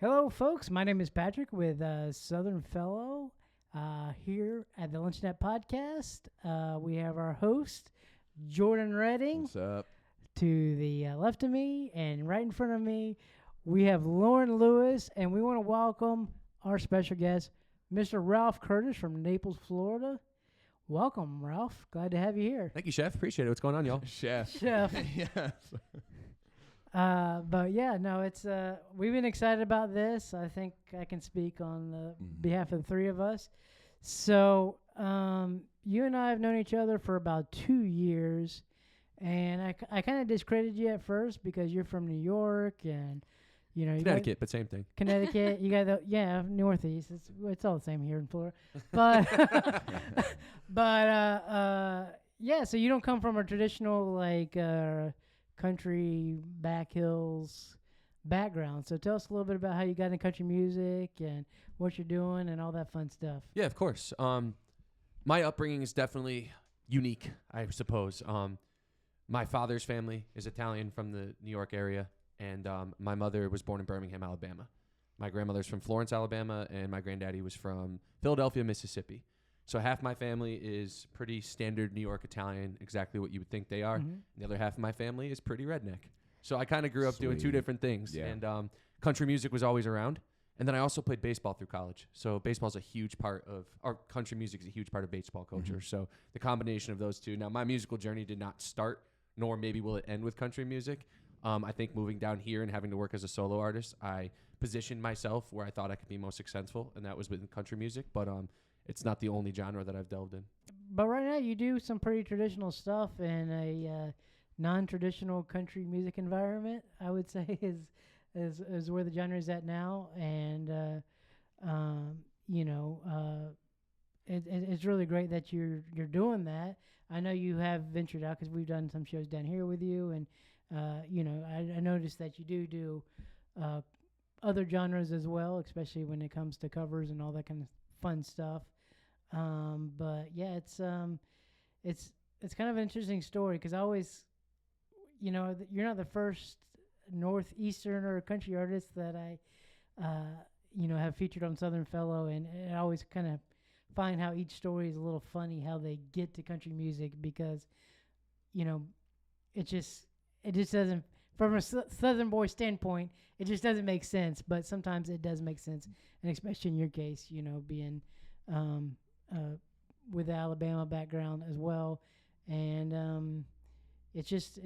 Hello, folks. My name is Patrick with Southern Fellow here at the Lunchnet Podcast. We have our host, Jordan Redding. What's up? To the left of me and right in front of me, we have Lauren Lewis, and we want to welcome our special guest, Mr. Ralph Curtis from Naples, Florida. Welcome, Ralph. Glad to have you here. Thank you, Chef. Appreciate it. What's going on, y'all? Chef. Chef. But yeah, no, it's we've been excited about this. I think I can speak on the behalf of the three of us. So you and I have known each other for about 2 years, and I kind of discredited you at first because you're from New York and you know Connecticut, but same thing. Connecticut, you got the Northeast. It's all the same here in Florida, but yeah. So you don't come from a traditional like country back hills background. So tell us a little bit about how you got into country music and what you're doing and all that fun stuff. Yeah, of course. My upbringing is definitely unique, I suppose. My father's family is Italian from the New York area, and my mother was born in Birmingham, Alabama. My grandmother's from Florence, Alabama, and my granddaddy was from Philadelphia, Mississippi. So half my family is pretty standard New York Italian, exactly what you would think they are. Mm-hmm. And the other half of my family is pretty redneck. So I kind of grew up doing two different things. Yeah. And country music was always around. And then I also played baseball through college. So baseball's a huge part of, or country music is a huge part of baseball culture. Mm-hmm. So the combination of those two. Now, my musical journey did not start, nor maybe will it end with country music. I think moving down here and having to work as a solo artist, I positioned myself where I thought I could be most successful, and that was within country music. But it's not the only genre that I've delved in. But right now you do some pretty traditional stuff in a non-traditional country music environment, I would say is where the genre is at now. And, it's really great that you're doing that. I know you have ventured out because we've done some shows down here with you. And, I noticed that you do other genres as well, especially when it comes to covers and all that kind of fun stuff. But yeah, it's kind of an interesting story because I always, you're not the first northeastern or country artist that I, have featured on Southern Fellow, and I always kind of find how each story is a little funny how they get to country music because, it just doesn't, from a Southern boy standpoint, it just doesn't make sense. But sometimes it does make sense, and especially in your case, being with the Alabama background as well, and it's just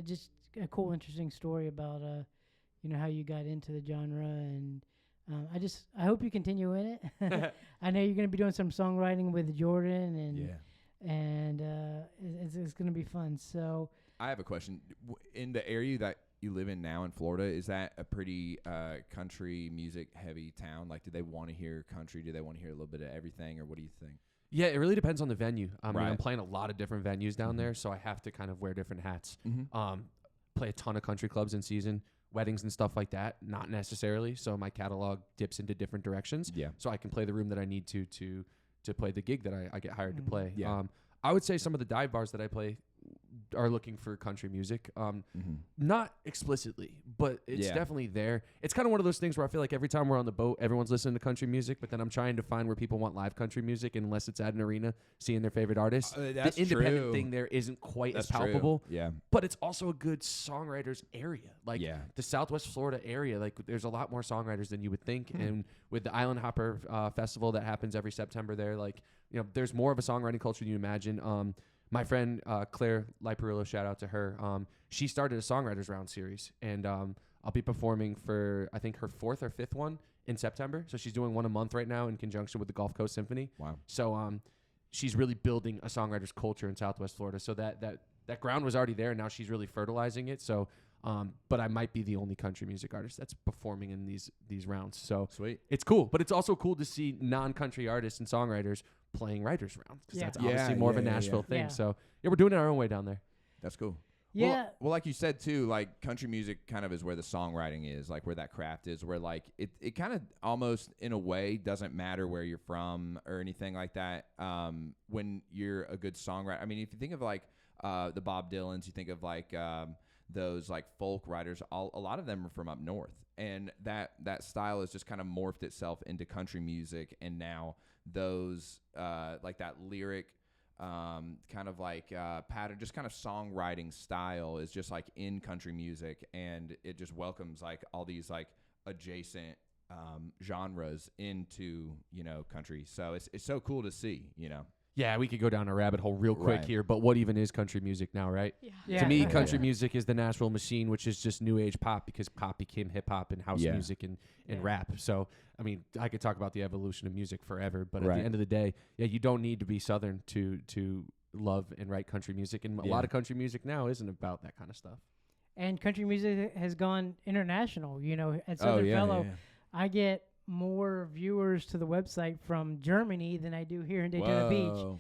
a cool, interesting story about how you got into the genre, and I hope you continue in it. I know you're going to be doing some songwriting with Jordan, and it's going to be fun. So I have a question. In the area that you live in now in Florida, is that a pretty country music heavy town? Like, do they want to hear country? Do they want to hear a little bit of everything, or what do you think? Yeah, it really depends on the venue. I mean, Right. I'm playing a lot of different venues down there, so I have to kind of wear different hats. Play a ton of country clubs in season, weddings and stuff like that, not necessarily. So my catalog dips into different directions. Yeah. So I can play the room that I need to play the gig that I get hired to play. Yeah. I would say some of the dive bars that I play are looking for country music. Not explicitly, but it's definitely there. It's kind of one of those things where I feel like every time we're on the boat, everyone's listening to country music, but then I'm trying to find where people want live country music, and unless it's at an arena, seeing their favorite artist. That's the independent true. thing there isn't quite That's as palpable. True. Yeah. But it's also a good songwriters area. Like the Southwest Florida area, like there's a lot more songwriters than you would think. And with the Island Hopper Festival that happens every September there, like, there's more of a songwriting culture than you imagine. My friend Claire Liparillo, shout out to her. She started a Songwriters Round series, and I'll be performing for, I think, her 4th or 5th one in September. So she's doing one a month right now in conjunction with the Gulf Coast Symphony. Wow. So she's really building a songwriters culture in Southwest Florida. So that ground was already there, and now she's really fertilizing it. So, but I might be the only country music artist that's performing in these rounds. So sweet. It's cool, but it's also cool to see non-country artists and songwriters playing writers rounds, because that's obviously more of a Nashville thing. Yeah. So we're doing it our own way down there. That's cool. Yeah. Well, like you said too, like country music kind of is where the songwriting is, like where that craft is, where like it kind of almost in a way doesn't matter where you're from or anything like that. When you're a good songwriter, I mean, if you think of like the Bob Dylans, you think of like those like folk writers, a lot of them are from up north, and that style has just kind of morphed itself into country music, and now those like that lyric. Kind of like pattern, just kind of songwriting style is just like in country music, and it just welcomes like all these like adjacent genres into country. So it's so cool to see. Yeah, we could go down a rabbit hole real quick Right. here, but what even is country music now, right? Yeah. To me, Yeah. country music is the Nashville machine, which is just new age pop, because pop became hip hop and house music and rap. So, I mean, I could talk about the evolution of music forever, but at the end of the day, you don't need to be Southern to love and write country music. And a lot of country music now isn't about that kind of stuff. And country music has gone international. At Southern Fellow, I get more viewers to the website from Germany than I do here in Daytona Beach.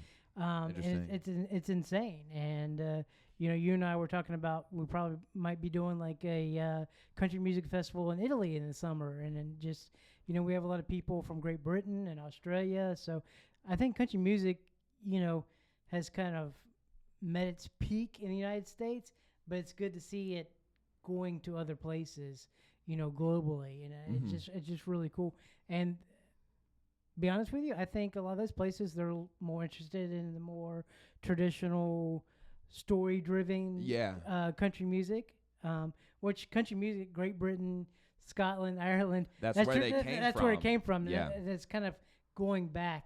It's insane. And you and I were talking about we probably might be doing like a country music festival in Italy in the summer, and then just we have a lot of people from Great Britain and Australia. So I think country music has kind of met its peak in the United States, but it's good to see it going to other places globally, and it's just really cool. And be honest with you, I think a lot of those places they're more interested in the more traditional, story-driven country music. Which country music, Great Britain, Scotland, Ireland, that's where they came that's from. where it came from. Yeah, that's kind of going back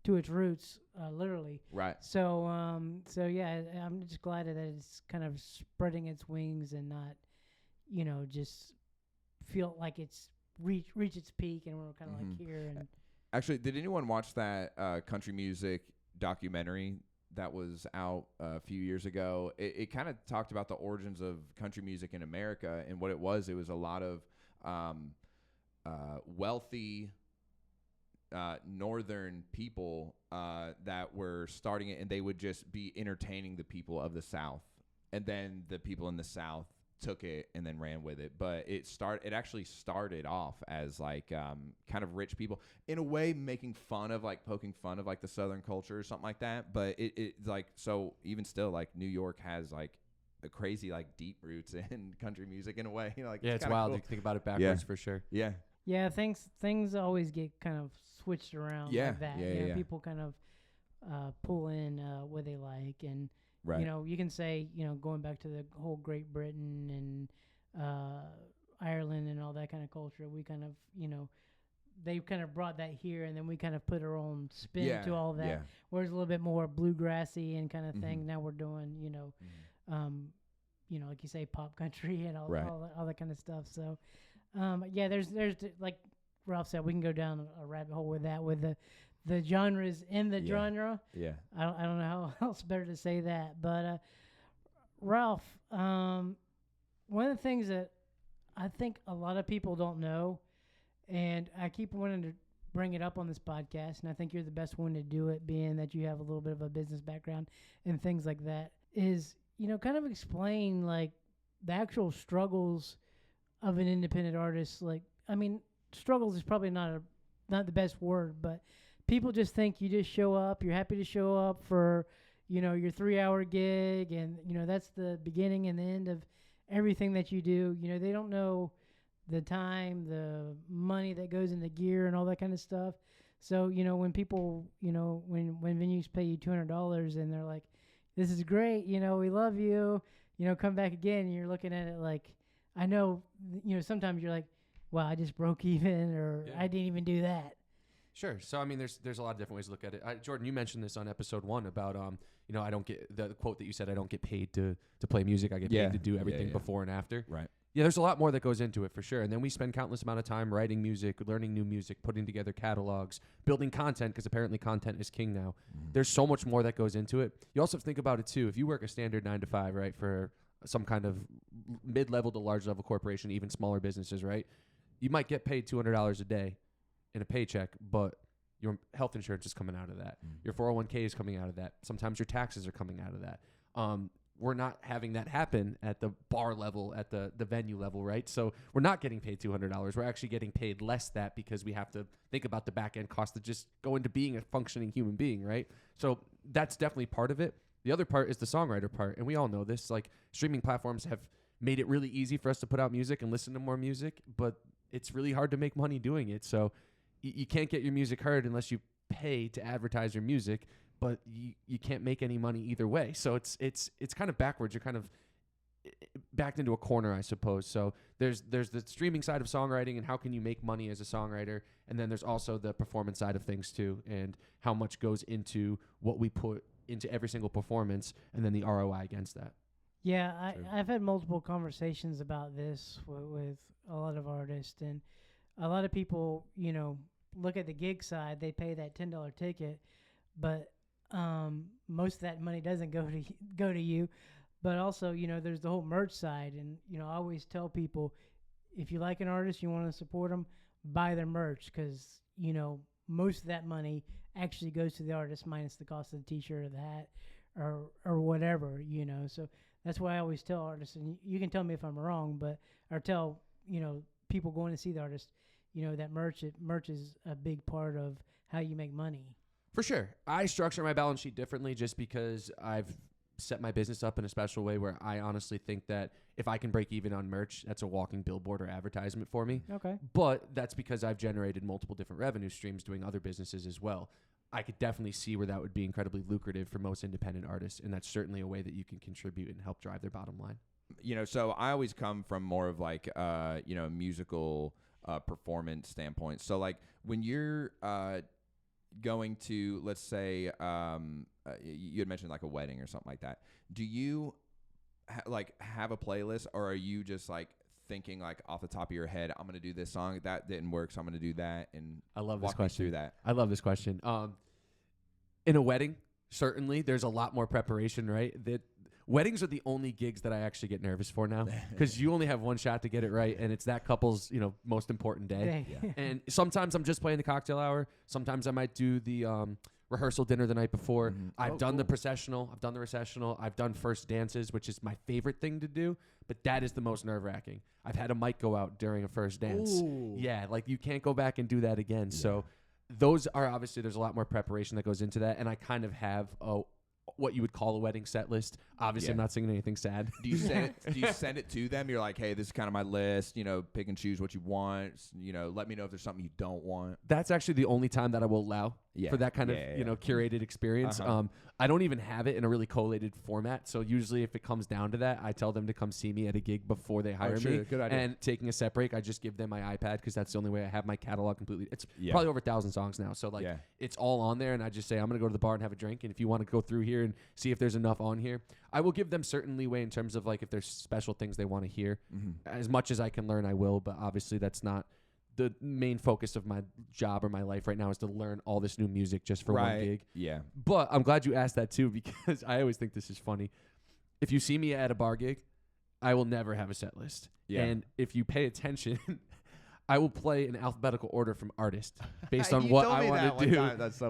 to its roots, literally. Right. So I'm just glad that it's kind of spreading its wings and not just feel like it's reach its peak, and we're kind of like here. And actually, did anyone watch that country music documentary that was out a few years ago? It kind of talked about the origins of country music in America, and what it was a lot of wealthy northern people that were starting it, and they would just be entertaining the people of the South, and then the people in the South took it and then ran with it. But it actually started off as like kind of rich people in a way, making fun of like poking fun of like the Southern culture or something like that. But it like, so even still, like New York has like a crazy like deep roots in country music in a way. Like it's wild to think about it backwards for sure. Yeah, things always get kind of switched around like that. People kind of pull in what they like, and right. You can say going back to the whole Great Britain and Ireland and all that kind of culture, we kind of they kind of brought that here, and then we kind of put our own spin to all of that. Where it's a little bit more bluegrassy and kind of thing. Now we're doing like you say, pop country and all that kind of stuff. So there's like Ralph said, we can go down a rabbit hole with that, with the genres in the genre. Yeah. I don't know how else better to say that. But Ralph, one of the things that I think a lot of people don't know, and I keep wanting to bring it up on this podcast, and I think you're the best one to do it, being that you have a little bit of a business background and things like that, is kind of explain like the actual struggles of an independent artist. Like, I mean, struggles is probably not the best word, but people just think you just show up, you're happy to show up for your 3-hour gig, and that's the beginning and the end of everything that you do. They don't know the time, the money that goes into gear and all that kind of stuff. So when people when venues pay you $200 and they're like, this is great, we love you, come back again, and you're looking at it like, I know sometimes you're like, wow, I just broke even, or I didn't even do that. Sure. So, I mean, there's a lot of different ways to look at it. Jordan, you mentioned this on episode 1 about, I don't get the quote that you said, I don't get paid to play music. I get paid to do everything before and after. Right. Yeah, there's a lot more that goes into it for sure. And then we spend countless amount of time writing music, learning new music, putting together catalogs, building content, because apparently content is king now. There's so much more that goes into it. You also have to think about it too. If you work a standard 9 to 5, right, for some kind of mid-level to large-level corporation, even smaller businesses, right, you might get paid $200 a day in a paycheck, but your health insurance is coming out of that. Your 401k is coming out of that. Sometimes your taxes are coming out of that. we're not having that happen at the bar level, at the venue level, right? So we're not getting paid $200. We're actually getting paid less that because we have to think about the back end cost of just go into being a functioning human being, right? So that's definitely part of it. The other part is the songwriter part, and we all know this. Like, streaming platforms have made it really easy for us to put out music and listen to more music, but it's really hard to make money doing it. So you can't get your music heard unless you pay to advertise your music, but you can't make any money either way. So it's kind of backwards. You're kind of backed into a corner, I suppose. So there's the streaming side of songwriting and how can you make money as a songwriter, and then there's also the performance side of things too, and how much goes into what we put into every single performance, and then the ROI against that. Yeah, I've had multiple conversations about this with a lot of artists, and a lot of people, look at the gig side. They pay that $10 ticket, but most of that money doesn't go to you. But also, there's the whole merch side, and I always tell people, if you like an artist, you want to support them, buy their merch, because most of that money actually goes to the artist minus the cost of the T-shirt or the hat or whatever. So that's why I always tell artists, and you can tell me if I'm wrong, or tell people going to see the artist, that merch is a big part of how you make money. For sure. I structure my balance sheet differently just because I've set my business up in a special way where I honestly think that if I can break even on merch, that's a walking billboard or advertisement for me. Okay. But that's because I've generated multiple different revenue streams doing other businesses as well. I could definitely see where that would be incredibly lucrative for most independent artists, and that's certainly a way that you can contribute and help drive their bottom line. So I always come from more of like, a musical performance standpoint. So like when you're going to, let's say, you had mentioned like a wedding or something like that. Do you have a playlist, or are you just like thinking like off the top of your head, I'm going to do this song, that didn't work, so I'm going to do that? And I love walk this question. me through that. I love this question. In a wedding, certainly there's a lot more preparation, right? Weddings are the only gigs that I actually get nervous for now, because you only have one shot to get it right, and it's that couple's most important day. Yeah. And sometimes I'm just playing the cocktail hour. Sometimes I might do the rehearsal dinner the night before. Mm-hmm. I've done the processional. I've done the recessional. I've done first dances, which is my favorite thing to do, but that is the most nerve-wracking. I've had a mic go out during a first dance. Ooh. Yeah, like you can't go back and do that again. Yeah. So those are obviously, there's a lot more preparation that goes into that, and I kind of have what you would call a wedding set list. Obviously, I'm not singing anything sad. Do you send it to them? You're like, hey, this is kind of my list. Pick and choose what you want. Let me know if there's something you don't want. That's actually the only time that I will allow for that kind of curated experience. Uh-huh. I don't even have it in a really collated format. So usually, if it comes down to that, I tell them to come see me at a gig before they hire me. Good idea. And taking a set break, I just give them my iPad, because that's the only way I have my catalog completely. It's probably over 1,000 songs now. So it's all on there, and I just say, I'm going to go to the bar and have a drink, and if you want to go through here and see if there's enough on here, I will give them certain leeway in terms of like if there's special things they want to hear. Mm-hmm. As much as I can learn, I will, but obviously that's not the main focus of my job or my life right now, is to learn all this new music just for one gig. Yeah. But I'm glad you asked that too, because I always think this is funny. If you see me at a bar gig, I will never have a set list. Yeah. And if you pay attention, I will play in alphabetical order from artist based on what I want to do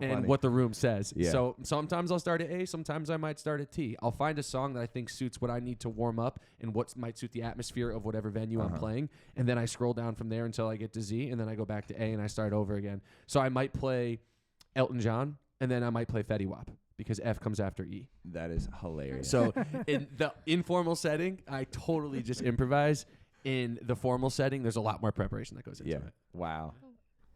and what the room says. Yeah. So sometimes I'll start at A, sometimes I might start at T. I'll find a song that I think suits what I need to warm up and what might suit the atmosphere of whatever venue I'm playing. And then I scroll down from there until I get to Z, and then I go back to A and I start over again. So I might play Elton John, and then I might play Fetty Wap, because F comes after E. That is hilarious. So in the informal setting, I totally just improvise. In the formal setting, there's a lot more preparation that goes into it. Wow.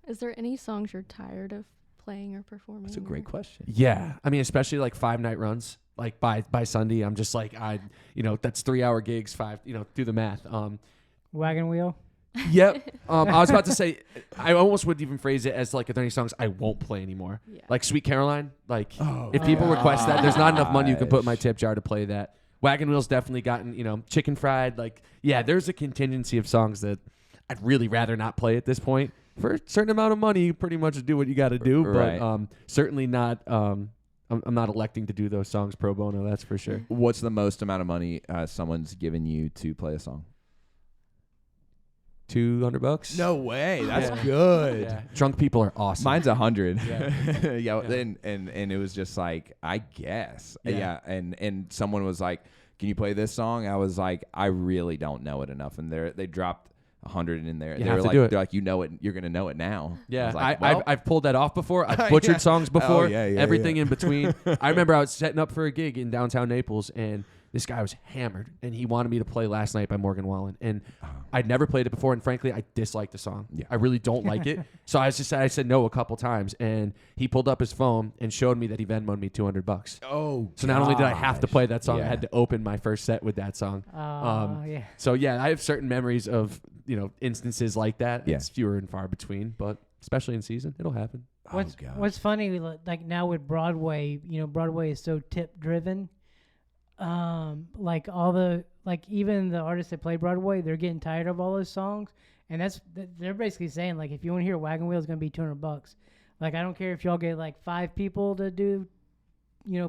Is there any songs you're tired of playing or performing? That's a great question. Yeah. I mean, especially like 5-night runs. Like by Sunday, I'm just like, that's 3-hour gigs, do the math. Wagon wheel? Yep. I was about to say, I almost would even phrase it as like, are there any songs I won't play anymore? Yeah. Like Sweet Caroline. Like, if people request that, there's not enough money you can put in my tip jar to play that. Wagon Wheel's definitely gotten, Chicken Fried. Like, there's a contingency of songs that I'd really rather not play at this point. For a certain amount of money, you pretty much do what you got to do. Right. But certainly not, I'm not electing to do those songs pro bono, that's for sure. What's the most amount of money someone's given you to play a song? $200. No way. That's good. Yeah. Drunk people are awesome. Mine's 100. And it was just like, I guess. Yeah. And someone was like, can you play this song? I was like, I really don't know it enough. And they dropped 100 in there. You They have were to like, do it. they're like, you know it. You're going to know it now. I Yeah, was like, well, I've pulled that off before. I've butchered songs before. Everything in between. I remember I was setting up for a gig in downtown Naples, and this guy was hammered, and he wanted me to play Last Night by Morgan Wallen. And I'd never played it before, and frankly, I dislike the song. Yeah. I really don't like it. So I said no a couple times, and he pulled up his phone and showed me that he Venmo'd me $200. oh, So not only did I have to play that song, I Yeah. had to open my first set with that song. Yeah. So yeah, I have certain memories of instances like that. Yeah. It's fewer and far between, but especially in season, it'll happen. What's funny, like now with Broadway, Broadway is so tip driven. Like even the artists that play Broadway, they're getting tired of all those songs, and they're basically saying, like, if you want to hear Wagon Wheel, it's gonna be $200. Like, I don't care if y'all get like 5 people to do,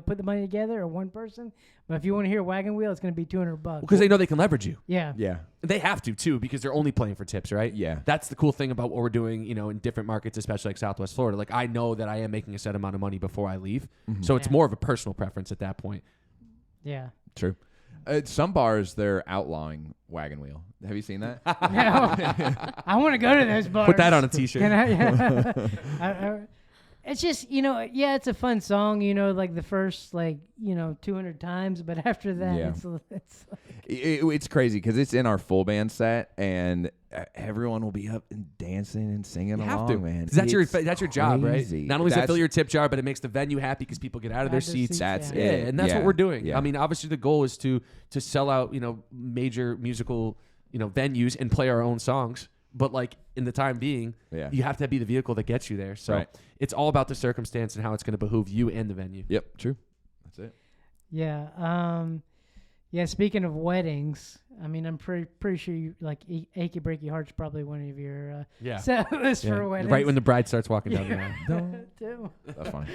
put the money together, or 1 person, but if you want to hear Wagon Wheel, it's gonna be $200. Because they know they can leverage you. Yeah. Yeah. They have to too, because they're only playing for tips, right? Yeah. That's the cool thing about what we're doing, in different markets, especially like Southwest Florida. Like, I know that I am making a set amount of money before I leave, so it's Yeah. more of a personal preference at that point. Yeah. True. Some bars, they're outlawing Wagon Wheel. Have you seen that? I want to go to those bars. Put that on a T-shirt. Can I? Yeah. It's just, it's a fun song, like the first, 200 times, but after that, Yeah. it's It's crazy because it's in our full band set, and everyone will be up and dancing and singing You have along, to, man. 'cause that's your It's job, right? crazy. Not only does it That's- fill your tip jar, but it makes the venue happy because people get out of their Out of their seats. seats, That's yeah. Yeah, it. and that's what Yeah. we're doing. Yeah. I mean, obviously the goal is to sell out, major musical, venues and play our own songs. But like in the time being, Yeah. you have to be the vehicle that gets you there. So Right. it's all about the circumstance and how it's going to behoove you and the venue. Yep. True. That's it. yeah. Yeah, speaking of weddings, I mean, I'm pretty sure you, like, Achy Breaky Heart's probably one of your Yeah. set lists for weddings. Right when the bride starts walking down the aisle. Too. That's funny.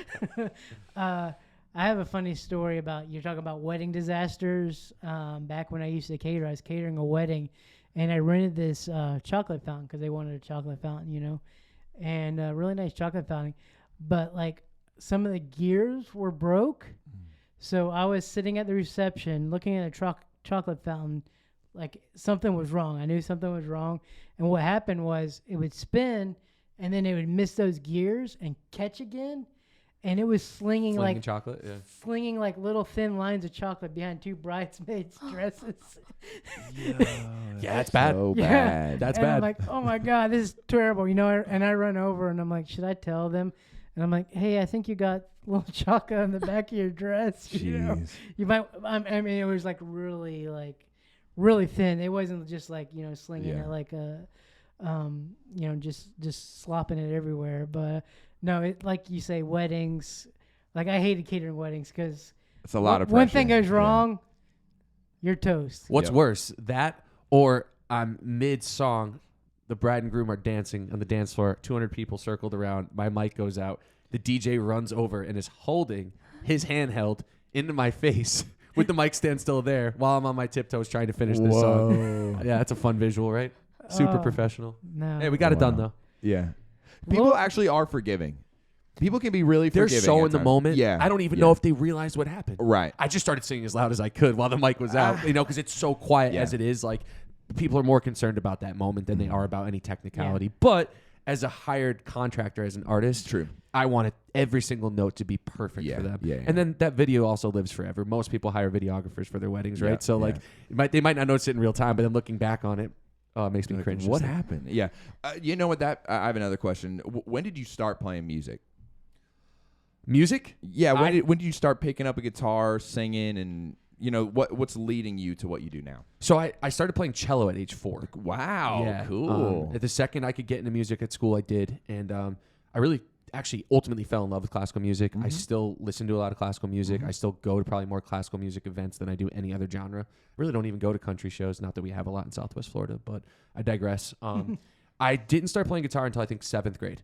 I have a funny story about, you're talking about wedding disasters. Back when I used to cater, I was catering a wedding, and I rented this chocolate fountain because they wanted a chocolate fountain, and a really nice chocolate fountain. But, like, some of the gears were broke. So I was sitting at the reception looking at a chocolate fountain, like something was wrong. I knew something was wrong. And what happened was it would spin, and then it would miss those gears and catch again. And it was slinging chocolate, yeah. slinging like little thin lines of chocolate behind 2 bridesmaids' dresses. Yeah, that's bad. So Yeah. bad. That's and bad. I'm like, oh my God, this is terrible. And I run over and I'm like, should I tell them? And I'm like, hey, I think you got a little chocolate on the back of your dress. Jeez. You might. I mean, it was like really thin. It wasn't just like slinging Yeah. it like a, just slopping it everywhere. But no, it, like you say, weddings. Like, I hated catering weddings because It's a lot of pressure. one thing goes Yeah. wrong, you're toast. What's Yep. worse, that or I'm mid-song, the bride and groom are dancing on the dance floor, 200 people circled around, my mic goes out, the DJ runs over and is holding his handheld into my face with the mic stand still there while I'm on my tiptoes trying to finish this song. Whoa. Yeah, that's a fun visual, right? Super Oh. professional. No. Hey, we got it done, Wow. though. Yeah. People Well- actually are forgiving. People can be really They're forgiving. so at in the times. moment. Yeah. I don't even Yeah. know if they realized what happened. Right. I just started singing as loud as I could while the mic was out, because it's so quiet Yeah. as it is. Like, people are more concerned about that moment than they are about any technicality. But as a hired contractor, as an artist, True. I wanted every single note to be perfect Yeah, for them. yeah, yeah. And then that video also lives forever. Most people hire videographers for their weddings, Yeah, right? So, yeah. like, they might not notice it in real time, but then looking back on it, it makes me Like, cringe. what just happened? Yeah. You know what? I have another question. When did you start playing music? Music? Yeah. When did you start picking up a guitar, singing, and what's leading you to what you do now? So I started playing cello at age 4. Wow. Yeah, Cool. at the second I could get into music at school, I did, and I really actually ultimately fell in love with classical music. I still listen to a lot of classical music. I still go to probably more classical music events than I do any other genre. I really don't even go to country shows. Not that we have a lot in Southwest Florida, but I digress. I didn't start playing guitar until I think 7th grade,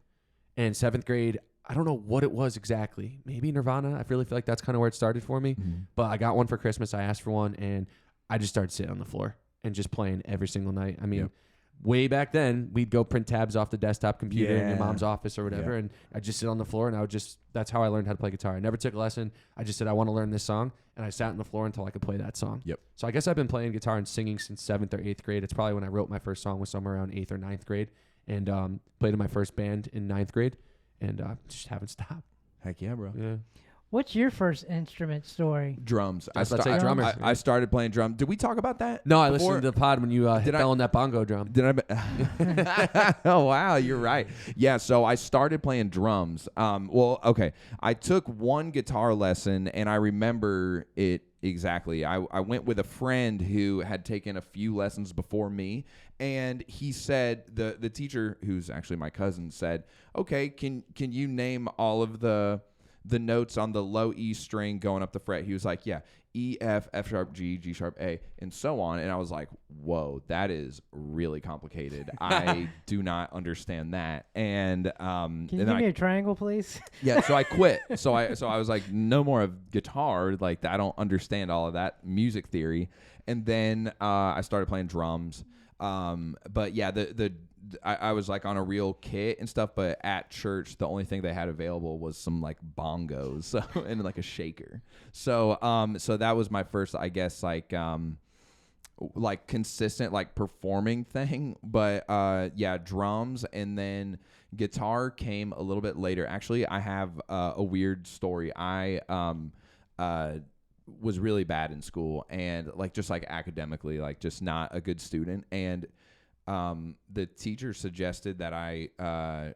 and 7th grade, I don't know what it was exactly. Maybe Nirvana. I really feel like that's kind of where it started for me. But I got one for Christmas. I asked for one, and I just started sitting on the floor and just playing every single night. I mean, way back then, we'd go print tabs off the desktop computer in your Yeah. mom's office or whatever, Yeah. and I'd just sit on the floor, and that's how I learned how to play guitar. I never took a lesson. I just said, I want to learn this song, and I sat on the floor until I could play that song. Yep. So I guess I've been playing guitar and singing since 7th or 8th grade. It's probably when I wrote my first song was somewhere around 8th or 9th grade, and played in my first band in 9th grade, and just haven't stopped. Heck yeah, bro. Yeah. What's your first instrument story? Drums. Let's say drummer. I started playing drum. Did we talk about that? No, I before? listened to the pod when you fell on that bongo drum. Did I? Oh wow, you're right. Yeah, so I started playing drums. Well, okay. I took one guitar lesson, and I remember it exactly. I went with a friend who had taken a few lessons before me, and he said the teacher, who's actually my cousin, said, "Okay, can you name all of the notes on the low E string going up the fret?" He was like, "Yeah, E, F, F sharp, G, G sharp, A," and so on. And I was like, whoa, that is really complicated. I do not understand that. And Can you give me a triangle, please? yeah, so I quit. So I was like, no more of guitar. Like, I don't understand all of that music theory. And then I started playing drums. But yeah, I was like on a real kit and stuff, but at church the only thing they had available was some like bongos and like a shaker. So that was my first, I guess, like consistent like performing thing. But yeah, drums, and then guitar came a little bit later. Actually, I have a weird story. I was really bad in school, and like just like academically, like just not a good student, and the teacher suggested that I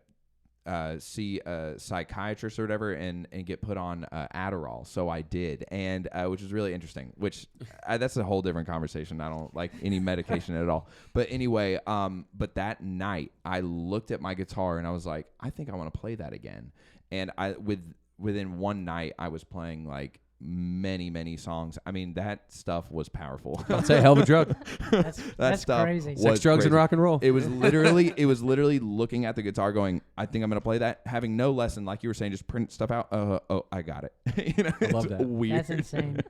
see a psychiatrist or whatever and get put on Adderall. So I did, and which was really interesting, which that's a whole different conversation. I don't like any medication at all. But anyway, but that night I looked at my guitar and I was like, I think I want to play that again. And within one night I was playing like many songs. I mean, that stuff was powerful. I'll say hell of a drug. That's stuff crazy. Sex, drugs, and rock and roll. It was literally looking at the guitar going, I think I'm going to play that, having no lesson, like you were saying, just print stuff out. Oh, I got it. You know, I love it's that. Weird. That's insane.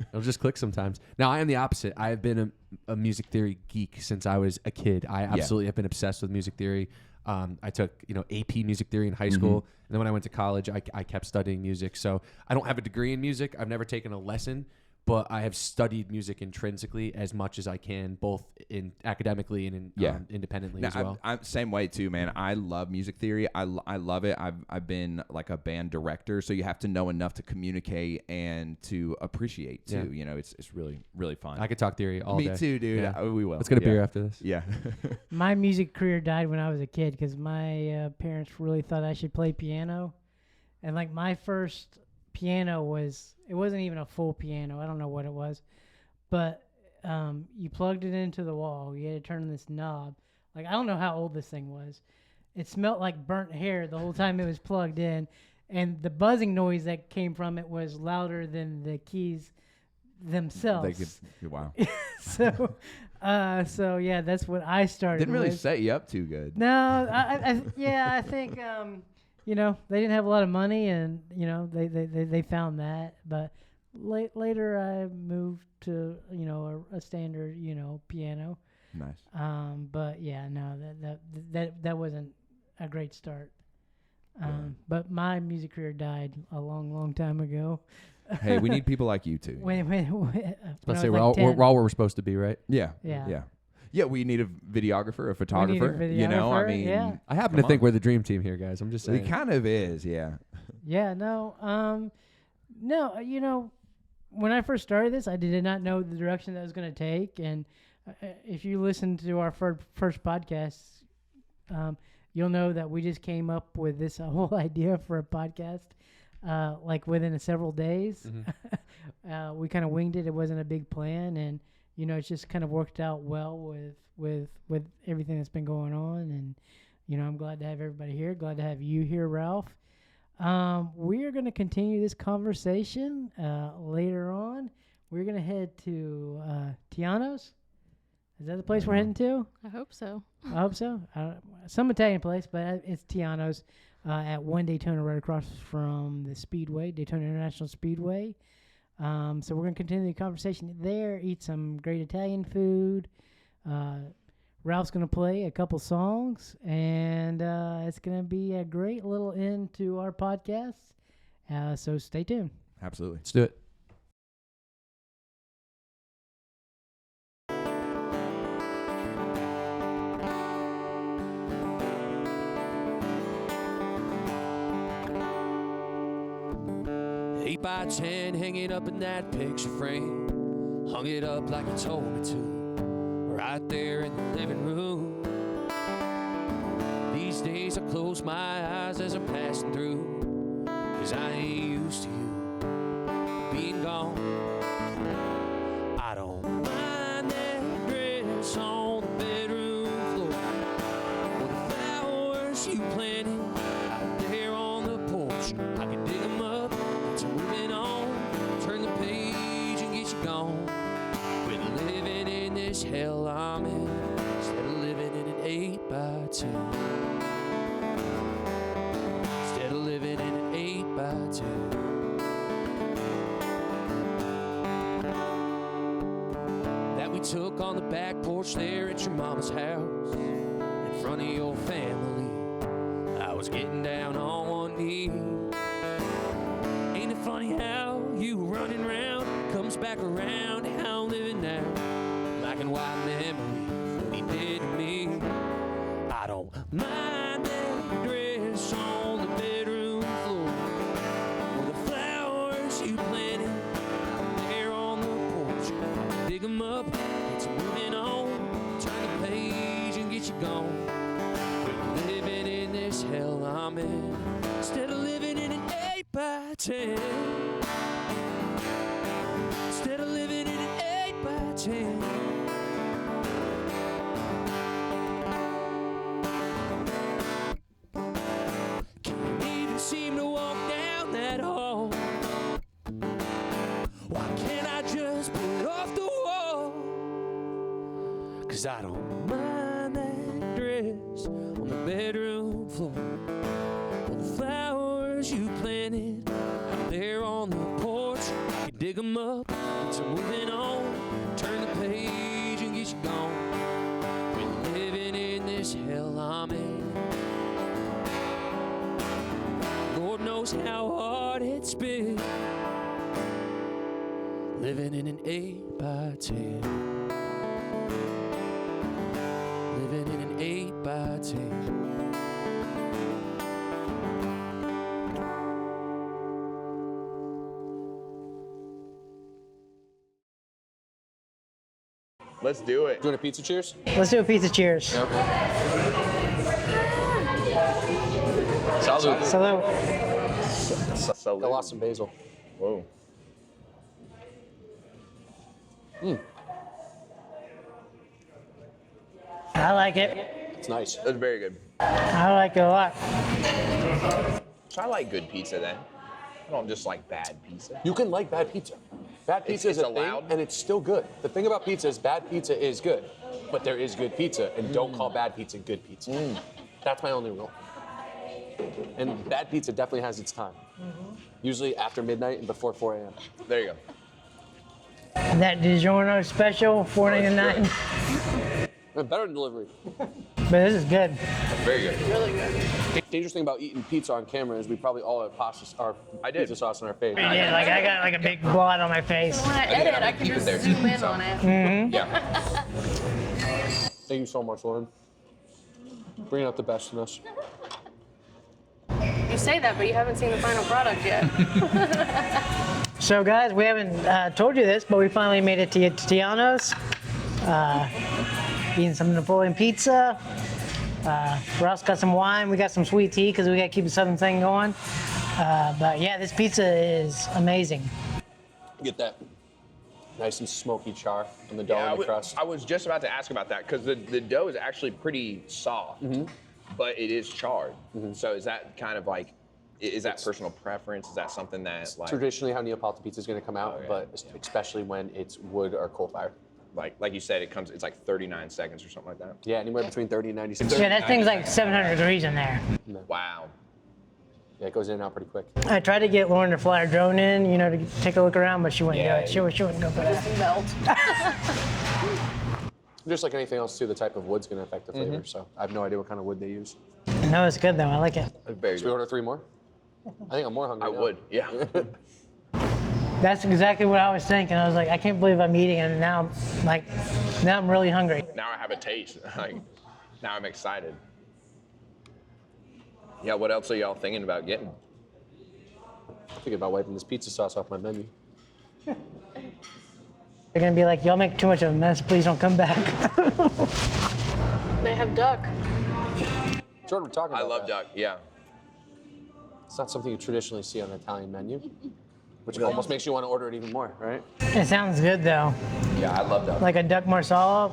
It'll just click sometimes. Now, I am the opposite. I have been a music theory geek since I was a kid. I absolutely have been obsessed with music theory. I took, AP music theory in high school. And then when I went to college, I kept studying music. So I don't have a degree in music. I've never taken a lesson, but I have studied music intrinsically as much as I can, both in academically and independently as well. I'm same way too, man. I love music theory. I love it. I've been like a band director, so you have to know enough to communicate and to appreciate too. Yeah. It's really fun. I could talk theory all day. Me too, dude. Yeah. We will. Let's get a beer after this. Yeah. My music career died when I was a kid because my parents really thought I should play piano. And like my first piano it wasn't even a full piano. I don't know what it was. But you plugged it into the wall. You had to turn this knob. Like, I don't know how old this thing was. It smelled like burnt hair the whole time it was plugged in. And the buzzing noise that came from it was louder than the keys themselves. Wow. So yeah, that's what I started Didn't really with. set you up too good. No, I think they didn't have a lot of money, and they found that. But later I moved to a standard piano. Nice. But yeah, no, that wasn't a great start. But my music career died a long time ago. Hey, we need people like you too. Let's say we're all where we're supposed to be, right? Yeah. Yeah, we need a videographer, a photographer. I mean, yeah. I happen to think we're the dream team here, guys. I'm just saying. It kind of is, yeah. Yeah, no. When I first started this, I did not know the direction that I was going to take. And if you listen to our first podcast, you'll know that we just came up with this whole idea for a podcast, like within several days. Mm-hmm. We kind of winged it. It wasn't a big plan, and it's just kind of worked out well with everything that's been going on. And I'm glad to have everybody here. Glad to have you here, Ralph. We are going to continue this conversation later on. We're going to head to Tiano's. Is that the place we're heading to? I hope so. I hope so. Some Italian place, but it's Tiano's at 1 Daytona, right across from the Speedway, Daytona International Speedway. So we're going to continue the conversation there, eat some great Italian food. Ralph's going to play a couple songs, and it's going to be a great little end to our podcast. So stay tuned. Absolutely. Let's do it. Eight by 10 hanging up in that picture frame. Hung it up like you told me to, right there in the living room. These days I close my eyes as I'm passing through, 'cause I ain't used to you being gone. I don't mind that dress on the bedroom floor, or the flowers you planted out there on the porch. I can dig them up, get you moving on, turn the page and get you gone. Quit living in this hell I'm in, instead of living in an 8x10. Instead of living in an 8x10. That we took on the back porch there at your mama's house, in front of your family. I was getting down on one knee. Ain't it funny how you running round comes back around how I'm living now? Black and white memory, what he did to me. I don't mind that dress on the bedroom floor, or the flowers you planted out there on the porch. Dig them up, get you moving on, turn the page and get you gone. Quit living in this hell I'm in, instead of living in an 8x10. Instead of living in an 8x10. Can't even seem to walk down that hall. Why can't I just put it off the wall? 'Cause I don't mind that dress on the bedroom floor, or the flowers you planted out there on the porch. You dig them up, get you moving on, turn the page and get you gone. Quit living in this hell I'm in. Lord knows how hard it's been, living in an 8x10. Living in an 8x10. Let's do it. Doing a pizza cheers? Let's do a pizza cheers. Okay. Salud. Salute. I lost some basil. Whoa. I like it. It's nice. That's very good. I like it a lot. So I like good pizza then. I don't just like bad pizza. You can like bad pizza. Bad pizza is it's a thing, allowed? and it's still good. The thing about pizza is bad pizza is good, but there is good pizza, and don't call bad pizza good pizza. That's my only rule. And bad pizza definitely has its time. Usually after midnight and before 4 a.m. There you go. That DiGiorno special, $4.99. Better than delivery. But this is good. Very good. Dangerous thing about eating pizza on camera is we probably all have pizza sauce on our face. Yeah, like I got like a big blot on my face. When I edit, I can just zoom in on it. Yeah. Thank you so much, Lauren. Bringing out the best in us. You say that, but you haven't seen the final product yet. So guys, we haven't told you this, but we finally made it to Tiano's. Eating some Napoleon pizza. Ross got some wine. We got some sweet tea because we got to keep the Southern thing going. But yeah, this pizza is amazing. Get that nice and smoky char on the dough and the crust. I was just about to ask about that because the dough is actually pretty soft, but it is charred. So is that kind of like, is that personal preference? Is that something that like Traditionally how Neapolitan pizza is going to come out, but especially when it's wood or coal fire. like you said, it's like 39 seconds or something like that? Yeah, anywhere between 30 and 90 seconds. Yeah, that thing's like 700 degrees in there. Wow. Yeah, it goes in and out pretty quick. I tried to get Lauren to fly her drone in, to take a look around, but she wouldn't do it. She wouldn't go for that. Melt. Just like anything else, too, the type of wood's going to affect the flavor. So I have no idea what kind of wood they use. No, it's good though. I like it. Very Should we good. order 3 more? I think I'm more hungry I now. would, yeah. That's exactly what I was thinking. I was like, I can't believe I'm eating, and now I'm really hungry. Now I have a taste. Like, now I'm excited. Yeah, what else are y'all thinking about getting? I'm thinking about wiping this pizza sauce off my menu. They're gonna be like, y'all make too much of a mess. Please don't come back. They have duck. Jordan, we're talking I about love that. duck, yeah. It's not something you traditionally see on an Italian menu, which almost makes you want to order it even more, right? It sounds good though. Yeah, I love duck. Like a duck marsala,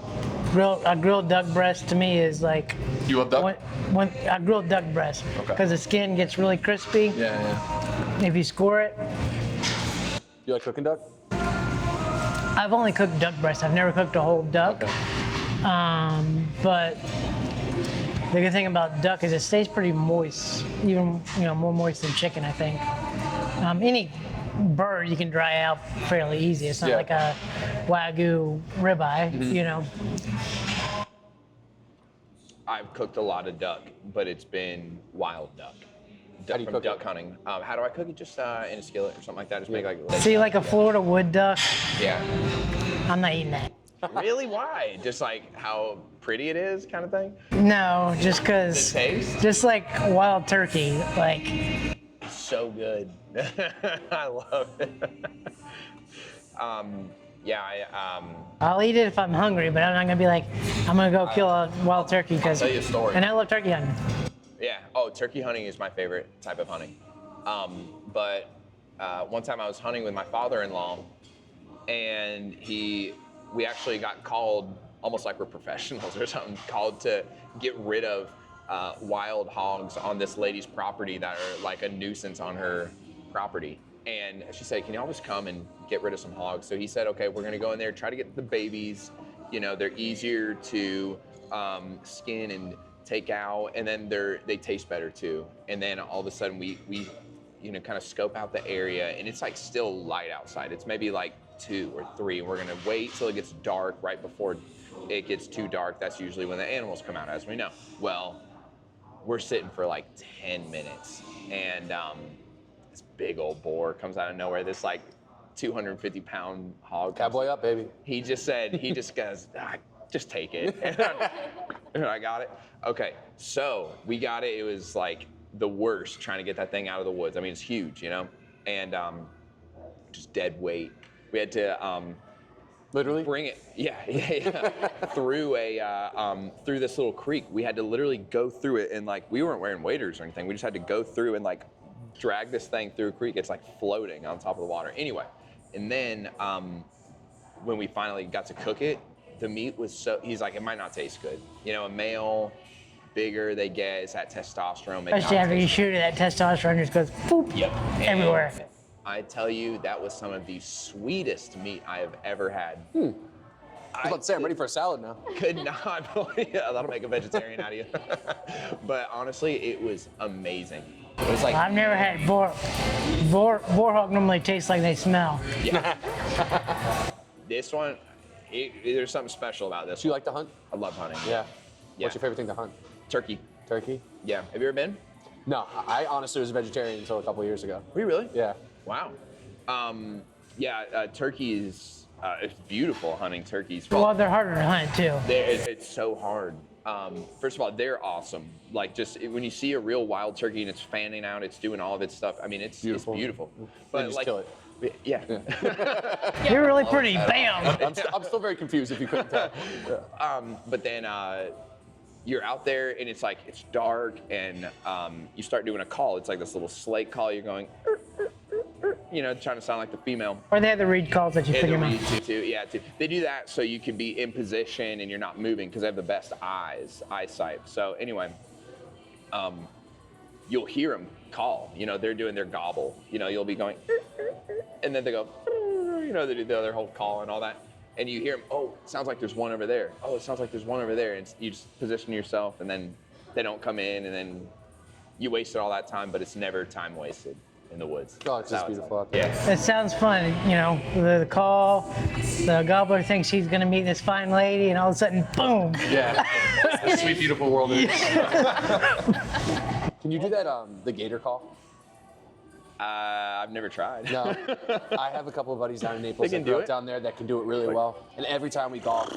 a grilled duck breast to me is like. You love duck? When a grilled duck breast, because the skin gets really crispy. Yeah. If you score it, You like cooking duck? I've only cooked duck breast. I've never cooked a whole duck. But the good thing about duck is it stays pretty moist, even more moist than chicken, I think. Any bird you can dry out fairly easy. It's not like a Wagyu ribeye, I've cooked a lot of duck, but it's been wild duck. How do you From cook duck it? hunting. How do I cook it? Just in a skillet or something like that. Just make like. See, like a Florida wood duck, Yeah. I'm not eating that. Really? Why? Just like how pretty it is, kind of thing. No, just because, The taste? just like wild turkey, like. So good. I love it. Yeah, I'll eat it if I'm hungry, but I'm not gonna be like, I'm gonna go kill a wild turkey because. tell you a story. And I love turkey hunting. yeah. Oh, turkey hunting is my favorite type of hunting. But one time I was hunting with my father-in-law, and we actually got called, almost like we're professionals or something, called to get rid of wild hogs on this lady's property that are like a nuisance on her property. And she said, can y'all just come and get rid of some hogs? So he said, okay, we're gonna go in there, try to get the babies. They're easier to skin and take out, and then they taste better too. And then all of a sudden we kind of scope out the area, and it's like still light outside. It's maybe like 2 or 3. We're gonna wait till it gets dark. Right before it gets too dark, that's usually when the animals come out, as we know. Well, we're sitting for like 10 minutes, and this big old boar comes out of nowhere. This like 250-pound hog. Cowboy up, baby. He just goes, just take it. And I got it. Okay, so we got it. It was like the worst trying to get that thing out of the woods. I mean, it's huge, and just dead weight. We had to Literally? bring it, through this little creek. We had to literally go through it, and like we weren't wearing waders or anything. We just had to go through and like drag this thing through a creek. It's like floating on top of the water. Anyway, and then when we finally got to cook it, the meat was he's like, it might not taste good. A male, bigger they get, it's that testosterone. Especially after you shoot it, that testosterone just goes boop everywhere. And I tell you, that was some of the sweetest meat I have ever had. I was about to say, I'm ready for a salad now. Could not believe it. That'll make a vegetarian out of you. But honestly, it was amazing. It was like, I've never had boar hog normally tastes like they smell. this one, there's something special about this. Do you like to hunt? I love hunting. Yeah. Yeah. What's your favorite thing to hunt? Turkey. Turkey? Yeah. Have you ever been? No, I honestly was a vegetarian until a couple years ago. Were you really? Yeah. Wow. Turkey is it's beautiful hunting turkeys. Well, they're harder to hunt too. It's so hard. First of all, they're awesome. Like when you see a real wild turkey and it's fanning out, it's doing all of its stuff. I mean, it's beautiful. But just kill it. Yeah. You're really pretty. Bam. I'm still very confused if you couldn't tell. But then you're out there and it's like it's dark, and you start doing a call. It's like this little slate call. You're going, trying to sound like the female. Or they have the reed calls that you put in your mouth. They do that so you can be in position and you're not moving, because they have the best eyesight. So anyway, you'll hear them call. They're doing their gobble. You'll be going, and then they go, they do the other whole call and all that. And you hear them, oh, it sounds like there's one over there. Oh, it sounds like there's one over there. And you just position yourself, and then they don't come in, and then you wasted all that time, but it's never time wasted. in the woods. Oh, it's just beautiful out there. Yeah. It sounds fun, you know, the call, the gobbler thinks he's gonna meet this fine lady, and all of a sudden, boom. Yeah. The sweet, beautiful world is. Can you do that, the gator call? I've never tried. No. I have a couple of buddies down in Naples They that can do grew up it? down there that can do it really well. And every time we golf,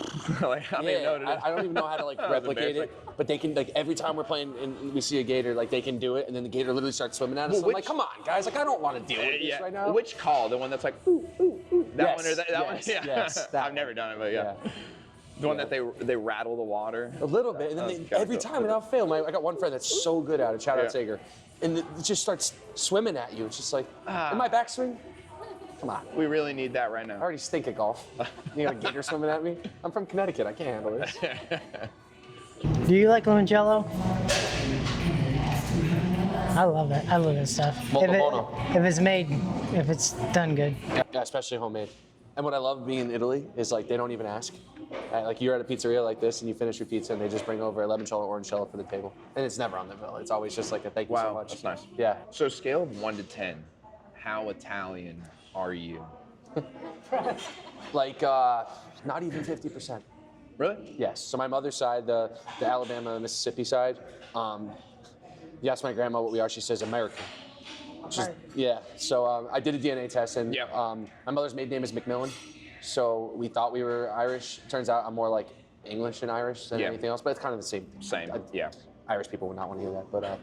Like, I mean, no, I don't even know how to like That was replicate it, but they can, like, every time we're playing and we see a gator, like, they can do it, and then the gator literally starts swimming at us. Well, I'm like, come on, guys, like, I don't want to deal with this right now. Which call? The one that's like, ooh, ooh, ooh. That Yes, one or that one? yes, Yeah. yes, that I've never done it, but yeah. The one that they rattle the water. A little bit, and then That's they, kinda every cool. time without fail, I got one friend that's so good at it. Shout out Yeah. Sager, and it just starts swimming at you. It's just like, in my backswing. Come on, We really need that right I now. already stink at golf. You got a gator swimming at me. I'm from Connecticut. I can't handle this. Do you like limoncello? I love it. I love this stuff. Molto buono. If it's made, if it's done good. Yeah, especially homemade. And what I love being in Italy is like they don't even ask. Like you're at a pizzeria like this and you finish your pizza and they just bring over a limoncello or orangecello for the table. And it's never on the bill. It's always just like a thank you so Wow, much. that's nice. Yeah. So scale of 1 to 10, how Italian are you? Like not even 50%. Really? Yes. So my mother's side, the Alabama, Mississippi side, you ask my grandma what we are, she says American. Yeah. So I did a DNA test and Yeah. my mother's maiden name is McMillan. So we thought we were Irish. Turns out I'm more like English and Irish than Yeah. anything else, but it's kind of the same. Same. Yeah. Irish people would not want to hear that, but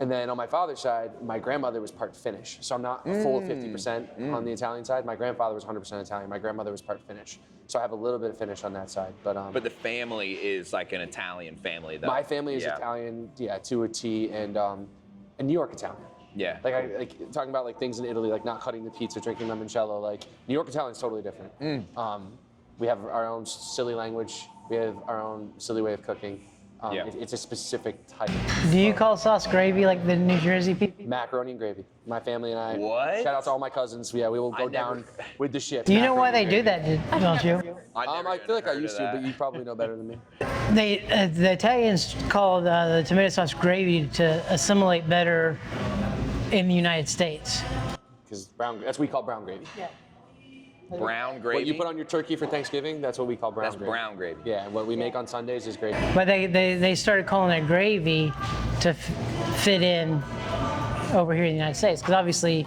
and then on my father's side, my grandmother was part Finnish, so I'm not a full 50% on the Italian side. My grandfather was 100% Italian. My grandmother was part Finnish, so I have a little bit of Finnish on that side. But the family is like an Italian family, though. my family is Yeah. Italian, yeah, to a T, and New York Italian. Yeah. Like I like talking about like things in Italy, like not cutting the pizza, drinking limoncello. Like New York Italian is totally different. We have our own silly language. We have our own silly way of cooking. Yeah. It's a specific type. Do you call sauce gravy like the New Jersey people? Macaroni and gravy. My family and I. What? Shout out to all my cousins. Yeah, we will go down with the ship. Do you know why Macaroni they and do gravy. that, don't you? I feel like I used to, but you probably know better than me. The Italians call the tomato sauce gravy to assimilate better in the United States. Because that's what we call brown gravy. Yeah. Brown gravy. What you put on your turkey for Thanksgiving, that's what we call brown That's gravy. brown gravy. Yeah, and what we make on Sundays is gravy. But they started calling it gravy to fit in over here in the United States, because obviously